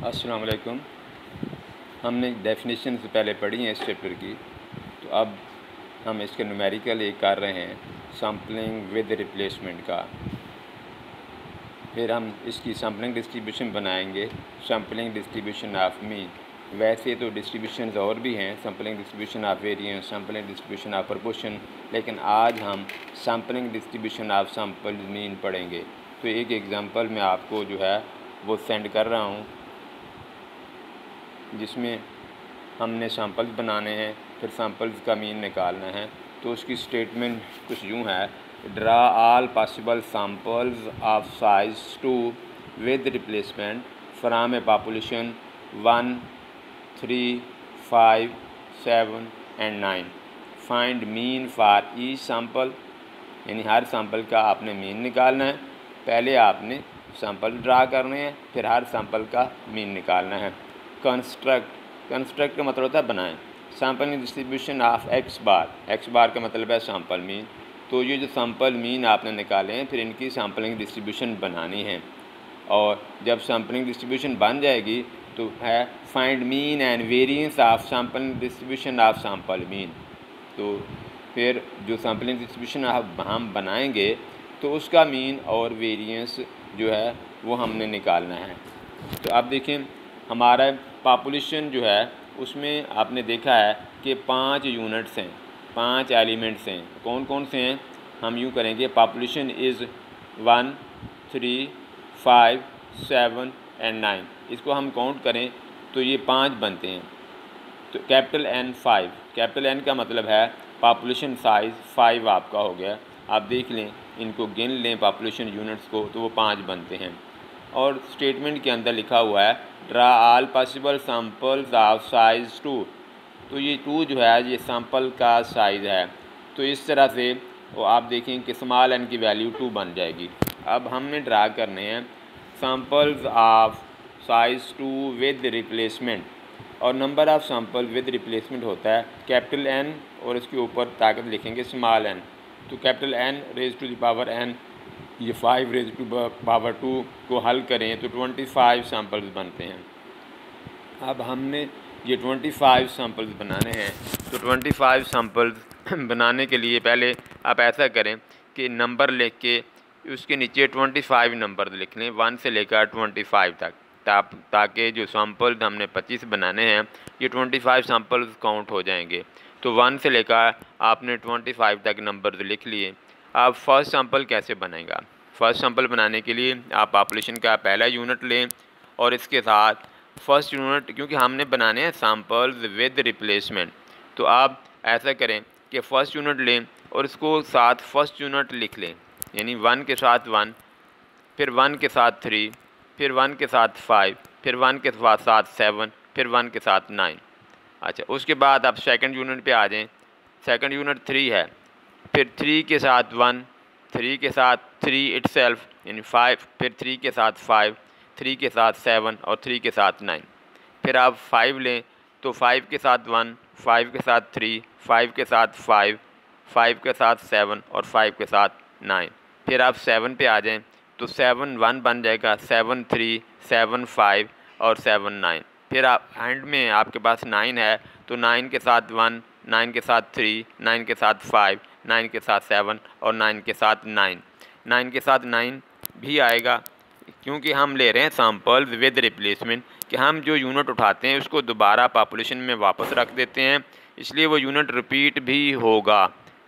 अस्सलाम वालेकुम। हमने डेफिनेशन से पहले पढ़ी है इस चैप्टर की, तो अब हम इसके न्यूमेरिकल एक कर रहे हैं सैम्पलिंग विद रिप्लेसमेंट का। फिर हम इसकी सैम्पलिंग डिस्ट्रीब्यूशन बनाएंगे, सैम्पलिंग डिस्ट्रीब्यूशन ऑफ मीन। वैसे तो डिस्ट्रीब्यूशंस और भी हैं, sampling distribution of variance, sampling distribution of proportion, लेकिन आज हम sampling distribution of sample mean पढ़ेंगे। तो एक एग्ज़ाम्पल मैं आपको जो है वो सेंड कर रहा हूँ, जिसमें हमने सैम्पल्स बनाने हैं, फिर सैम्पल्स का मीन निकालना है। तो उसकी स्टेटमेंट कुछ यूँ है, draw all possible samples of size 2 with replacement from A population 1, 3, 5, 7 and 9। Find mean for each sample, यानी हर सैम्पल का आपने मीन निकालना है। पहले आपने सैम्पल ड्रा करने हैं, फिर हर सैम्पल का मीन निकालना है। कंस्ट्रक्ट का मतलब होता है बनाएं। Sample distribution of x bar का मतलब है सैम्पल मीन। तो ये जो सैम्पल मीन आपने निकाले हैं, फिर इनकी सैम्पलिंग डिस्ट्रीब्यूशन बनानी है। और जब सैम्पलिंग डिस्ट्रीब्यूशन बन जाएगी तो है find mean and variance of sampling distribution of sample mean. तो फिर जो सैम्पलिंग डिस्ट्रीब्यूशन हम बनाएंगे तो उसका मीन और वेरिएंस जो है वो हमने निकालना है। तो आप देखें, हमारा पॉपुलेशन जो है उसमें आपने देखा है कि 5 यूनिट्स हैं, 5 एलिमेंट्स हैं। कौन कौन से हैं? हम यूँ करेंगे, पॉपुलेशन इज़ 1, 3, 5, 7 एंड 9। इसको हम काउंट करें तो ये 5 बनते हैं। तो कैपिटल N 5, कैपिटल N का मतलब है पॉपुलेशन साइज़ 5 आपका हो गया। आप देख लें, इनको गिन लें पॉपुलेशन यूनिट्स को, तो वो 5 बनते हैं। और स्टेटमेंट के अंदर लिखा हुआ है draw all possible samples of size 2। तो ये 2 जो है ये सैम्पल का साइज़ है। तो इस तरह से वो आप देखें कि स्मॉल n की वैल्यू 2 बन जाएगी। अब हमने ड्रा करने हैं samples of size 2 with replacement. और number of sample with replacement होता है कैपिटल N और इसके ऊपर ताकत लिखेंगे स्मॉल n। तो capital N raise to the power n, ये 5 रेज़ टू पावर 2 को हल करें तो 25 सैम्पल्स बनते हैं। अब हमने ये 25 सैम्पल्स बनाने हैं। तो 25 सैम्पल्स बनाने के लिए पहले आप ऐसा करें कि नंबर लिख के उसके नीचे 25 नंबर लिख लें, 1 से लेकर 25 तक, ताकि जो सैम्पल हमने 25 बनाने हैं ये 25 सैम्पल्स काउंट हो जाएंगे। तो 1 से लेकर आपने 25 तक नंबर लिख लिए। अब फर्स्ट सैम्पल कैसे बनेगा? फर्स्ट सैम्पल बनाने के लिए आप पॉपुलेशन का पहला यूनिट लें और इसके साथ फर्स्ट यूनिट, क्योंकि हमने बनाने हैं सैम्पल्स विद रिप्लेसमेंट, तो आप ऐसा करें कि फ़र्स्ट यूनिट लें और इसको साथ फर्स्ट यूनिट लिख लें, यानी 1 के साथ 1, फिर 1 के साथ 3, फिर 1 के साथ 5, फिर 1 के साथ 7, फिर 1 के साथ 9। अच्छा, उसके बाद आप सेकंड यूनिट पे आ जाएं। सेकंड यूनिट 3 है, फिर 3 के साथ 1, 3 के साथ 3 इटसेल्फ यानी 5, फिर 3 के साथ 5, 3 के साथ 7 और 3 के साथ 9। फिर आप 5 लें तो 5 के साथ 1, 5 के साथ 3, 5 के साथ 5, 5 के साथ 7 और 5 के साथ 9। फिर आप 7 पे आ जाएं तो 7 1 बन जाएगा, 7 3, 7 5 और 7 9। फिर आप एंड में आपके पास 9 है तो 9 के साथ 1, 9 के साथ 3, 9 के साथ 5, 9 के साथ 7 और 9 के साथ 9। 9 के साथ 9 भी आएगा, क्योंकि हम ले रहे हैं सैम्पल्स विद रिप्लेसमेंट, कि हम जो यूनिट उठाते हैं उसको दोबारा पॉपुलेशन में वापस रख देते हैं, इसलिए वो यूनिट रिपीट भी होगा।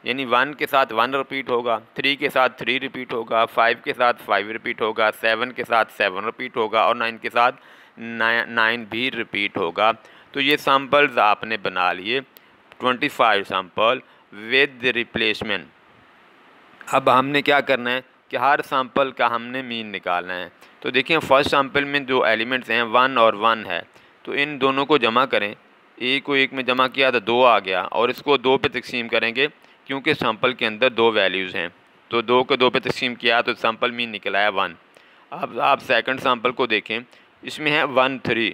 यानी 1 के साथ 1 रिपीट होगा, 3 के साथ 3 रिपीट होगा, 5 के साथ 5 रिपीट होगा, 7 के साथ 7 रिपीट होगा और 9 के साथ 9 भी रिपीट होगा। तो ये सैम्पल्स आपने बना लिए 25 सैम्पल विद रिप्लेसमेंट। अब हमने क्या करना है कि हर सैम्पल का हमने मीन निकालना है। तो देखिए, फर्स्ट सैम्पल में जो एलिमेंट्स हैं 1 और 1 है, तो इन दोनों को जमा करें। एक को एक में जमा किया तो 2 आ गया, और इसको 2 पे तकसीम करेंगे क्योंकि सैम्पल के अंदर 2 वैल्यूज़ हैं। तो 2 को 2 पे तकसीम किया तो सैम्पल मीन निकला है 1। अब आप सेकंड सैम्पल को देखें, इसमें है 1 3,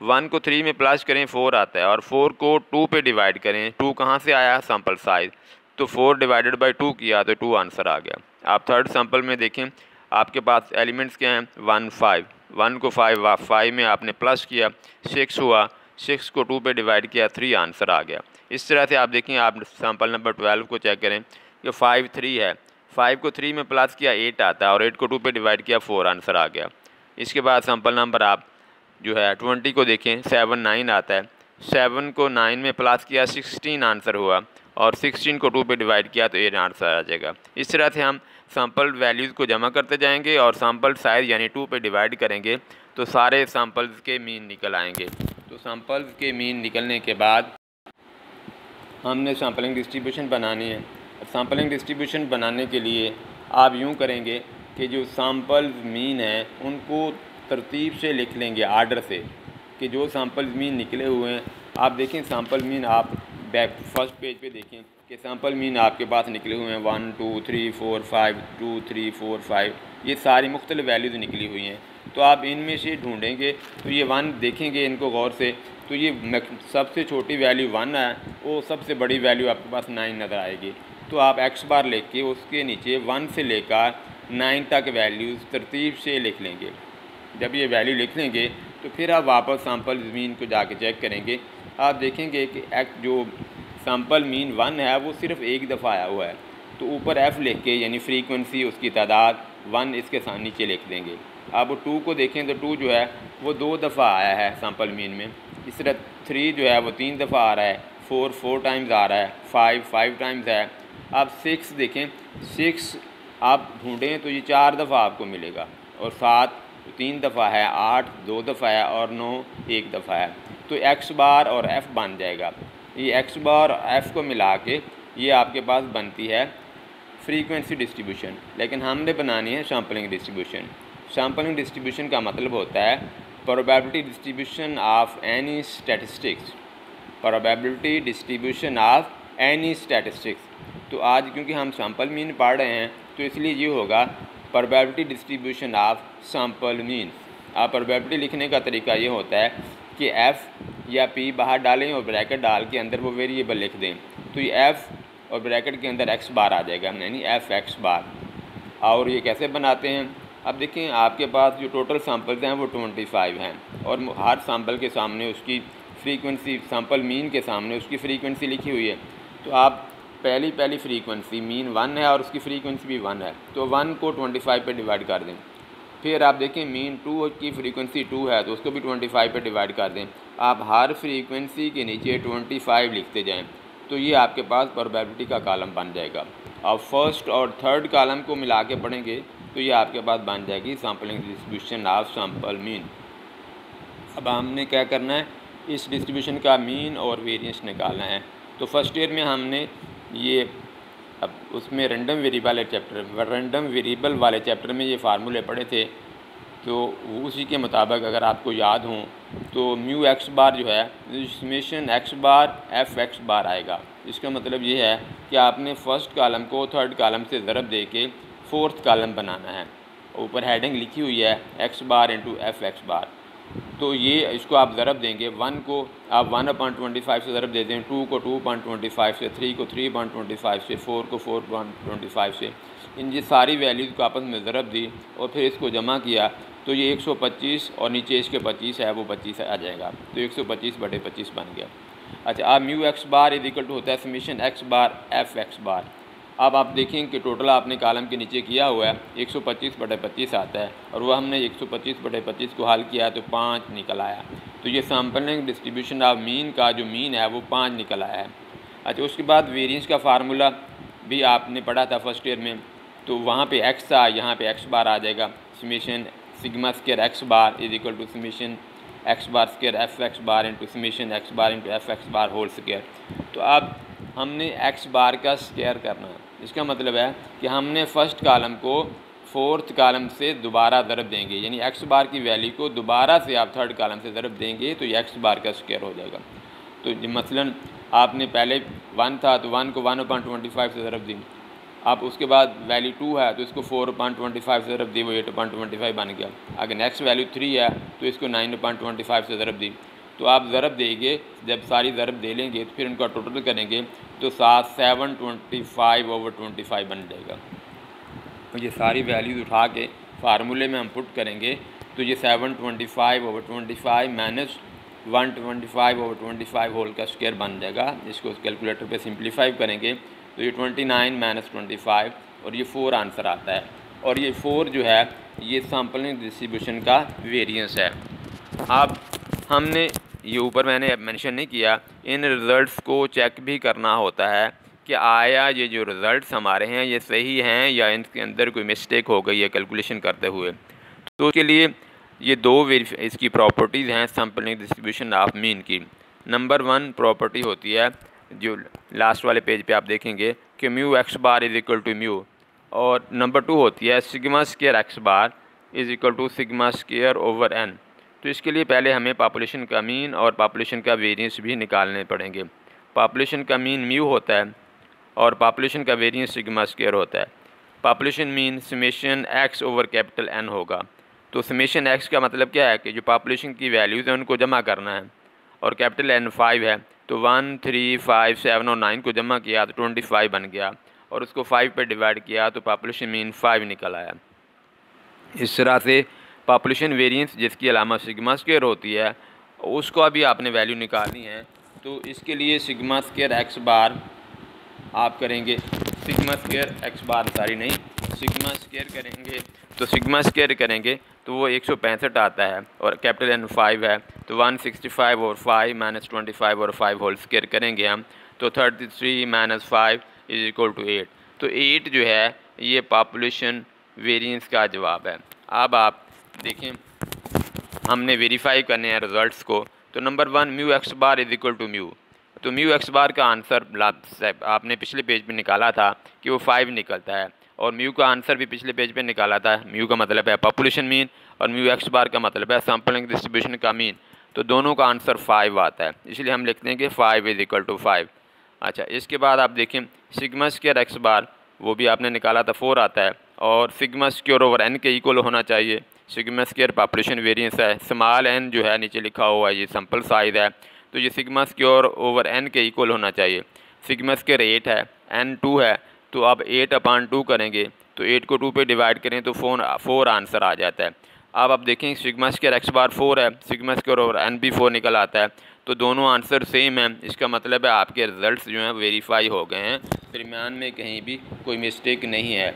1 को 3 में प्लस करें 4 आता है, और 4 को 2 पे डिवाइड करें। 2 कहाँ से आया? Sample size. तो 4 डिवाइडेड बाई 2 किया तो 2 आंसर आ गया। आप थर्ड सैम्पल में देखें, आपके पास एलिमेंट्स क्या हैं? 1 5, 1 को 5 में आपने प्लस किया 6 हुआ, 6 को 2 पे डिवाइड किया 3 आंसर आ गया। इस तरह से आप देखें, आप सैम्पल नंबर 12 को चेक करें कि 5 3 है, 5 को 3 में प्लस किया 8 आता है और 8 को 2 पे डिवाइड किया 4 आंसर आ गया। इसके बाद सैम्पल नंबर आप जो है 20 को देखें, 7 9 आता है, 7 को 9 में प्लस किया 16 आंसर हुआ और 16 को 2 पे डिवाइड किया तो 8 आंसर आ जाएगा। इस तरह से हम सैम्पल वैल्यूज़ को जमा करते जाएंगे और सैम्पल साइज़ यानी 2 पे डिवाइड करेंगे तो सारे सैम्पल्स के मीन निकल आएंगे। तो सैम्पल्स के मीन निकलने के बाद हमने सैम्पलिंग डिस्ट्रीब्यूशन बनानी है। सैम्पलिंग डिस्ट्रीब्यूशन बनाने के लिए आप यूँ करेंगे कि जो सैम्पल्स मीन हैं उनको तरतीब से लिख लेंगे, आर्डर से, कि जो सैम्पल्स मीन निकले हुए हैं। आप देखें सैम्पल मीन, आप फर्स्ट पेज पे देखें कि सैम्पल मीन आपके पास निकले हुए हैं 1 2 3 4 5 2 3 4 5, ये सारी मुख्तलिफ वैल्यूज़ निकली हुई हैं। तो आप इनमें से ढूंढेंगे तो ये 1 देखेंगे इनको गौर से, तो ये सबसे छोटी वैल्यू 1 है, वो सबसे बड़ी वैल्यू आपके पास 9 नज़र आएगी। तो आप x बार लेके उसके नीचे 1 से लेकर 9 तक वैल्यूज़ तरतीब से लिख लेंगे। जब ये वैल्यू लिख लेंगे तो फिर आप वापस सैम्पल मीन को जाके चेक करेंगे। आप देखेंगे कि जो सैम्पल मीन 1 है वो सिर्फ एक दफ़ा आया हुआ है, तो ऊपर f लिख के यानी फ्रीक्वेंसी उसकी तादाद 1 इसके साथ नीचे लिख देंगे। आप वो 2 को देखें तो 2 जो है वो 2 दफ़ा आया है सैम्पल मीन में। इस तरह 3 जो है वो 3 दफ़ा आ रहा है, 4 टाइम्स आ रहा है, 5 टाइम्स है। आप 6 देखें, 6 आप ढूँढें तो ये 4 दफ़ा आपको मिलेगा, और 7 3 दफ़ा है, 8 2 दफ़ा है और 9 1 दफ़ा है। तो x बार और f बन जाएगा। ये x बार और f को मिला के ये आपके पास बनती है फ्रीक्वेंसी डिस्ट्रीब्यूशन, लेकिन हमने बनानी है सैम्पलिंग डिस्ट्रीब्यूशन। सैम्पलिंग डिस्ट्रीब्यूशन का मतलब होता है probability distribution of any statistics, probability distribution of any statistics. तो आज क्योंकि हम सैम्पल मीन पढ़ रहे हैं तो इसलिए ये होगा probability distribution of sample mean. आप प्रोबेबिलिटी लिखने का तरीका ये होता है कि f या p बाहर डालें और ब्रैकेट डाल के अंदर वो वेरिएबल लिख दें, तो ये f और ब्रैकेट के अंदर x बार आ जाएगा, यानी f(x) बार। और ये कैसे बनाते हैं, अब देखें आपके पास जो टोटल सैम्पल्स हैं वो 25 हैं और हर सैम्पल के सामने उसकी फ्रीक्वेंसी, सैम्पल मीन के सामने उसकी फ्रीक्वेंसी लिखी हुई है। तो आप पहली फ्रीक्वेंसी मीन 1 है और उसकी फ्रीक्वेंसी भी 1 है, तो 1 को 25 पे डिवाइड कर दें। फिर आप देखें मीन 2 की फ्रीक्वेंसी 2 है तो उसको भी 25 पे डिवाइड कर दें। आप हर फ्रीक्वेंसी के नीचे 25 लिखते जाएं, तो ये आपके पास प्रोबेबिलिटी का कॉलम बन जाएगा। अब फर्स्ट और थर्ड कॉलम को मिला के पढ़ेंगे तो ये आपके पास बन जाएगी sampling distribution of sample mean. अब हमने क्या करना है, इस डिस्ट्रीब्यूशन का मीन और वेरिएंस निकालना है। तो फर्स्ट ईयर में हमने ये, अब उसमें रैंडम वेरिएबल वाले चैप्टर में ये फार्मूले पढ़े थे, तो उसी के मुताबिक अगर आपको याद हों तो म्यू x बार जो है समेशन x बार f(x) बार आएगा। इसका मतलब ये है कि आपने फर्स्ट कॉलम को थर्ड कॉलम से ज़रब दे के फोर्थ कॉलम बनाना है। ऊपर हेडिंग लिखी हुई है x बार इंटू f(x) बार, तो ये इसको आप ज़रब देंगे। 1 को आप 1/25 से ज़रब देते हैं, 2 को 2.25 से, 3 को 3.25 से, 4 को 4.25 से। इन ये सारी वैल्यूज़ को आपस में ज़रब दी और फिर इसको जमा किया तो ये 125 और नीचे इसके 25 है वो 25 आ जाएगा, तो 125/25 बन गया। अच्छा, अब mu x bar is equal to होता है समेशन x बार f(x) बार। अब आप देखें कि टोटल आपने कॉलम के नीचे किया हुआ है 125/25 आता है और वह हमने 125/25 को हल किया तो 5 निकल आया। तो ये सैम्पलिंग डिस्ट्रीब्यूशन ऑफ मीन का जो मीन है वो 5 निकल आया है। अच्छा, उसके बाद वेरिएंस का फार्मूला भी आपने पढ़ा था फर्स्ट ईयर में, तो वहाँ पे x था, यहाँ पे x बार आ जाएगा। Summation sigma square x bar is equal to summation x bar square f(x) bar into summation x bar into f(x) bar whole square. तो अब हमने x बार का स्क्वायर करना है। इसका मतलब है कि हमने फर्स्ट कॉलम को फोर्थ कॉलम से दोबारा ज़रब देंगे, यानी x बार की वैल्यू को दोबारा से आप थर्ड कॉलम से ज़रब देंगे तो ये x बार का स्क्वायर हो जाएगा। तो मसलन आपने पहले 1 था तो 1 को 1/25 से ज़रब दी, अब उसके बाद वैल्यू 2 है तो इसको 4/25 से ज़रब दी, वो 8/25 बन गया। अगर नेक्स्ट वैल्यू 3 है तो इसको 9/25 से ज़रब दी। तो आप ज़रब देंगे, जब सारी ज़रब दे लेंगे तो फिर उनका टोटल करेंगे तो 725/25 बन जाएगा। तो ये सारी वैल्यूज़ उठा के फार्मूले में हम पुट करेंगे तो ये 725/25 माइनस 125/25 होल का स्क्वायर बन जाएगा। इसको कैलकुलेटर पे सिंप्लीफाई करेंगे तो ये 29 माइनस 25 और ये 4 आंसर आता है। और ये 4 जो है ये सैंपलिंग डिस्ट्रीब्यूशन का वेरिएंस है। अब हमने ये ऊपर मैंने मेंशन नहीं किया, इन रिज़ल्ट्स को चेक भी करना होता है कि आया ये जो रिज़ल्ट्स हमारे हैं ये सही हैं या इनके अंदर कोई मिस्टेक हो गई है कैलकुलेशन करते हुए। तो उसके लिए ये दो इसकी प्रॉपर्टीज़ हैं सैंपलिंग डिस्ट्रीब्यूशन ऑफ मीन की। नंबर 1 प्रॉपर्टी होती है जो लास्ट वाले पेज पे आप देखेंगे कि mu x bar is equal to mu, और नंबर 2 होती है sigma square x bar is equal to sigma square over n. तो इसके लिए पहले हमें पॉपुलेशन का मीन और पॉपुलेशन का वेरिएंस भी निकालने पड़ेंगे। पॉपुलेशन का मीन म्यू होता है और पॉपुलेशन का वेरिएंस सिग्मा स्क्वायर होता है। Population mean summation x over capital n होगा। तो समेशन एक्स का मतलब क्या है कि जो पॉपुलेशन की वैल्यूज़ हैं उनको जमा करना है, और कैपिटल एन 5 है तो 1, 3, 5, 7 और 9 को जमा किया तो 25 बन गया, और उसको 5 पे डिवाइड किया तो पॉपुलेशन मीन 5 निकल आया। इस तरह से पॉपुलेशन वेरिएंस जिसकी अलामत सिग्मा स्क्वायर होती है उसको अभी आपने वैल्यू निकालनी है। तो इसके लिए सिग्मा स्क्वायर एक्स बार आप करेंगे, सिग्मा स्क्वायर एक्स बार सिग्मा स्क्वायर करेंगे, तो सिग्मा स्क्वायर करेंगे तो वो 165 आता है, और कैपिटल एन 5 है तो 165 और 5 माइनस 25 और 5 होल स्क्वायर करेंगे हम, तो 33 माइनस 5 इज इक्वल टू 8। तो 8 जो है ये पॉपुलेशन वेरिएंस का जवाब है। अब आप देखें हमने वेरीफाई करने हैं रिज़ल्ट्स को। तो number 1 mu x bar is equal to mu, तो म्यू एक्स बार का आंसर आपने पिछले पेज पे निकाला था कि वो 5 निकलता है, और म्यू का आंसर भी पिछले पेज पे निकाला था। म्यू का मतलब है पॉपुलेशन मीन और म्यू एक्स बार का मतलब है सैंपलिंग डिस्ट्रीब्यूशन का मीन, तो दोनों का आंसर 5 आता है, इसलिए हम लिखते हैं कि 5 इज इक्वल टू 5। अच्छा, इसके बाद आप देखें सिग्मा स्क्वायर एक्स बार वो भी आपने निकाला था 4 आता है, और सिग्मा स्क्वायर ओवर एन के इक्वल होना चाहिए। सिग्मा स्क्वायर पॉपुलेशन वेरिएंस है, स्मॉल एन जो है नीचे लिखा हुआ है ये सैंपल साइज है, तो ये सिग्मा स्क्वायर ओवर एन के इक्वल होना चाहिए। सिग्मा स्क्वायर 8 है, एन 2 है, तो आप 8/2 करेंगे तो 8 को 2 पे डिवाइड करें तो 4 आंसर आ जाता है। अब आप देखें सिग्मा स्क्वायर एक्स बार 4 है, सिग्मा स्क्वायर ओवर एन भी 4 निकल आता है, तो दोनों आंसर सेम हैं। इसका मतलब है आपके रिजल्ट्स जो हैं वेरीफाई हो गए हैं, दरमियान में कहीं भी कोई मिस्टेक नहीं है।